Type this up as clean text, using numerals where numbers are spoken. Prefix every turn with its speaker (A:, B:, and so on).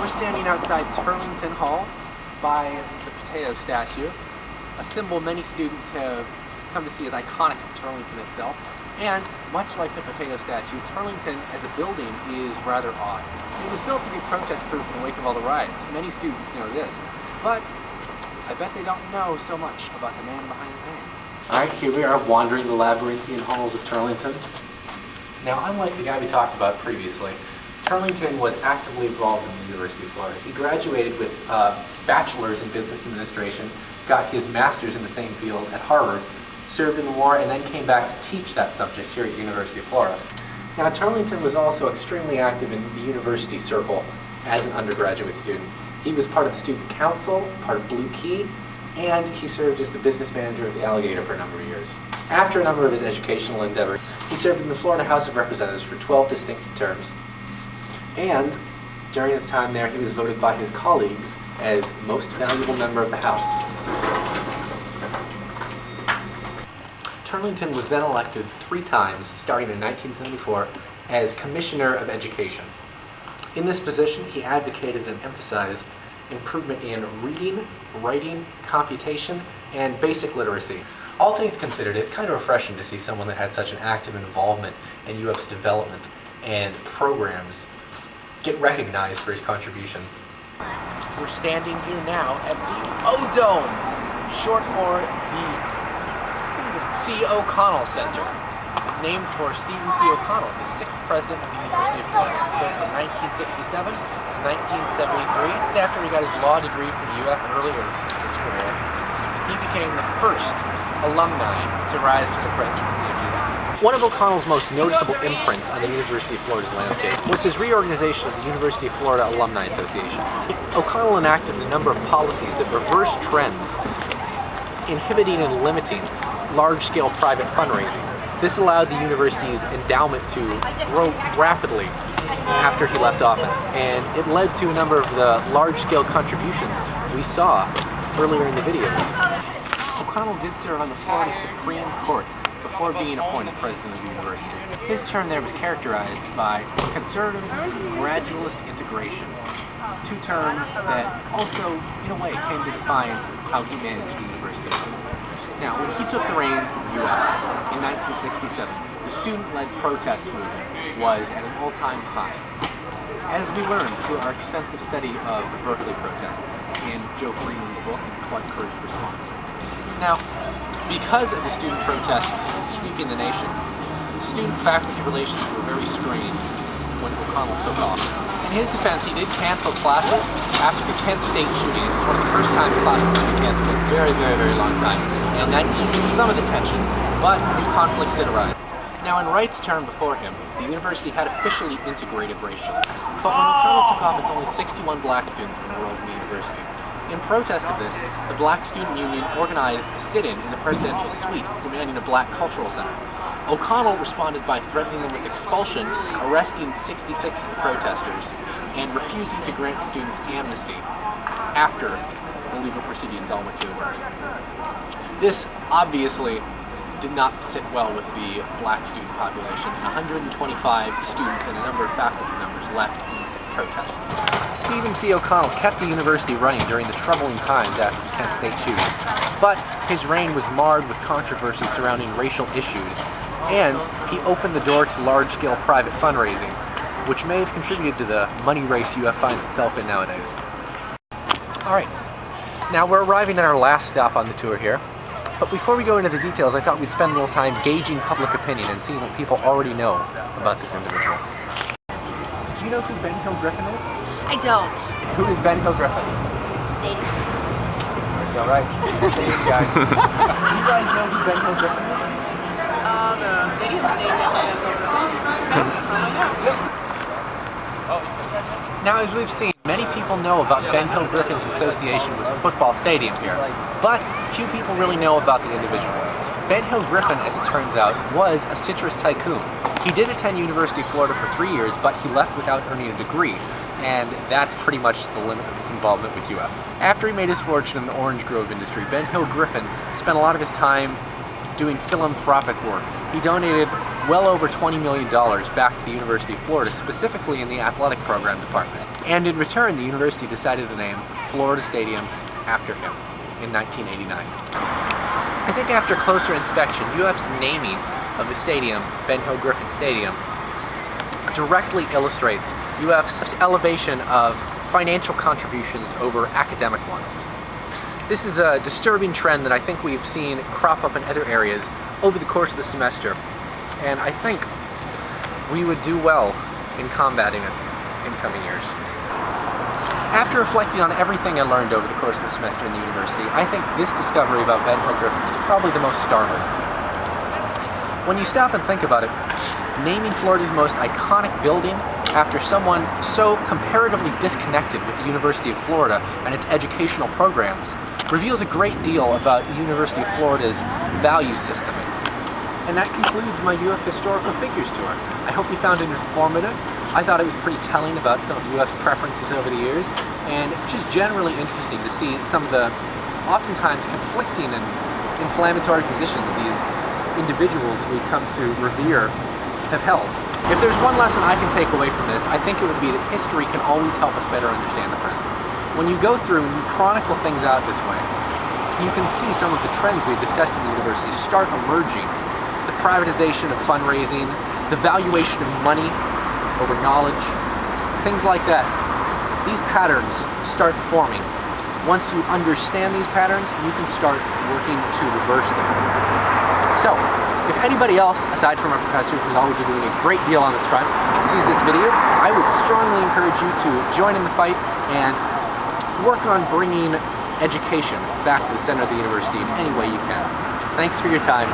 A: We're standing outside Turlington Hall by the potato statue, a symbol many students have come to see as iconic of Turlington itself. And much like the potato statue, Turlington as a building is rather odd. It was built to be protest-proof in the wake of all the riots. Many students know this, but I bet they don't know so much about the man behind the name. Alright, here we are wandering the labyrinthian halls of Turlington. Now, unlike the guy we talked about previously, Turlington was actively involved in the University of Florida. He graduated with a bachelor's in business administration, got his master's in the same field at Harvard, served in the war, and then came back to teach that subject here at the University of Florida. Now, Turlington was also extremely active in the university circle as an undergraduate student. He was part of the student council, part of Blue Key, and he served as the business manager of the Alligator for a number of years. After a number of his educational endeavors, he served in the Florida House of Representatives for 12 distinctive terms. And during his time there, he was voted by his colleagues as most valuable member of the House. Turlington was then elected 3 times, starting in 1974, as Commissioner of Education. In this position, he advocated and emphasized improvement in reading, writing, computation, and basic literacy. All things considered, it's kind of refreshing to see someone that had such an active involvement in UF's development and programs get recognized for his contributions. We're standing here now at the O-Dome, short for the C. O'Connell Center, named for Stephen C. O'Connell, the 6th president of the University of Florida. He served from 1967 to 1973. After he got his law degree from UF earlier in his career, he became the first alumni to rise to the presidency of UF. One of O'Connell's most noticeable imprints on the University of Florida's landscape was his reorganization of the University of Florida Alumni Association. O'Connell enacted a number of policies that reversed trends, inhibiting and limiting large-scale private fundraising. This allowed the university's endowment to grow rapidly after he left office, and it led to a number of the large-scale contributions we saw earlier in the videos. O'Connell did serve on the Florida Supreme Court before being appointed president of the university. His term there was characterized by conservatism and gradualist integration, 2 terms that also, in a way, came to define how he managed the university. Now, when he took the reins of UF in 1967, the student-led protest movement was at an all-time high. As we learned through our extensive study of the Berkeley protests in Joe Freeman's book and Clark Kerr's response. Now, because of the student protests sweeping the nation, student-faculty relations were very strained when O'Connell took office. In his defense, he did cancel classes after the Kent State shooting. It was one of the first times classes had been canceled in a very, very, very long time. And that eased some of the tension, but new conflicts did arise. Now, in Wright's term before him, the university had officially integrated racially. But when O'Connell took office, only 61 black students enrolled in the university. In protest of this, the Black Student Union organized a sit-in in the presidential suite demanding a black cultural center. O'Connell responded by threatening them with expulsion, arresting 66 of the protesters, and refusing to grant students amnesty after the legal proceedings all went through the works. This obviously did not sit well with the black student population, and 125 students and a number of faculty members left in protest. Stephen C. O'Connell kept the university running during the troubling times after the Kent State shooting, but his reign was marred with controversy surrounding racial issues, and he opened the door to large-scale private fundraising, which may have contributed to the money race UF finds itself in nowadays. Alright, now we're arriving at our last stop on the tour here, but before we go into the details, I thought we'd spend a little time gauging public opinion and seeing what people already know about this individual. Do you know who Ben Hill Griffin is?
B: I don't.
A: Who is Ben Hill Griffin?
B: Stadium.
A: That's all right. Stadium guy. Do you guys know who Ben Hill Griffin is?
B: The stadium's named after
A: Now, as we've seen, many people know about Ben Hill Griffin's association with the football stadium here, but few people really know about the individual. Ben Hill Griffin, as it turns out, was a citrus tycoon. He did attend University of Florida for 3 years, but he left without earning a degree, and that's pretty much the limit of his involvement with UF. After he made his fortune in the orange grove industry, Ben Hill Griffin spent a lot of his time doing philanthropic work. He donated well over $20 million back to the University of Florida, specifically in the athletic program department. And in return, the university decided to name Florida Stadium after him in 1989. I think after closer inspection, UF's naming of the stadium, Ben Hill Griffin Stadium, directly illustrates UF's elevation of financial contributions over academic ones. This is a disturbing trend that I think we've seen crop up in other areas over the course of the semester, and I think we would do well in combating it in coming years. After reflecting on everything I learned over the course of the semester in the university, I think this discovery about Ben Hill Griffin is probably the most startling. When you stop and think about it, naming Florida's most iconic building after someone so comparatively disconnected with the University of Florida and its educational programs reveals a great deal about University of Florida's value system. And that concludes my UF Historical Figures tour. I hope you found it informative. I thought it was pretty telling about some of UF's preferences over the years, and just generally interesting to see some of the oftentimes conflicting and inflammatory positions these individuals we come to revere have held. If there's one lesson I can take away from this, I think it would be that history can always help us better understand the present. When you go through and you chronicle things out this way, you can see some of the trends we've discussed in the university start emerging. The privatization of fundraising, the valuation of money over knowledge, things like that. These patterns start forming. Once you understand these patterns, you can start working to reverse them. So, if anybody else, aside from our professor, who's already doing a great deal on this front, sees this video, I would strongly encourage you to join in the fight and work on bringing education back to the center of the university in any way you can. Thanks for your time.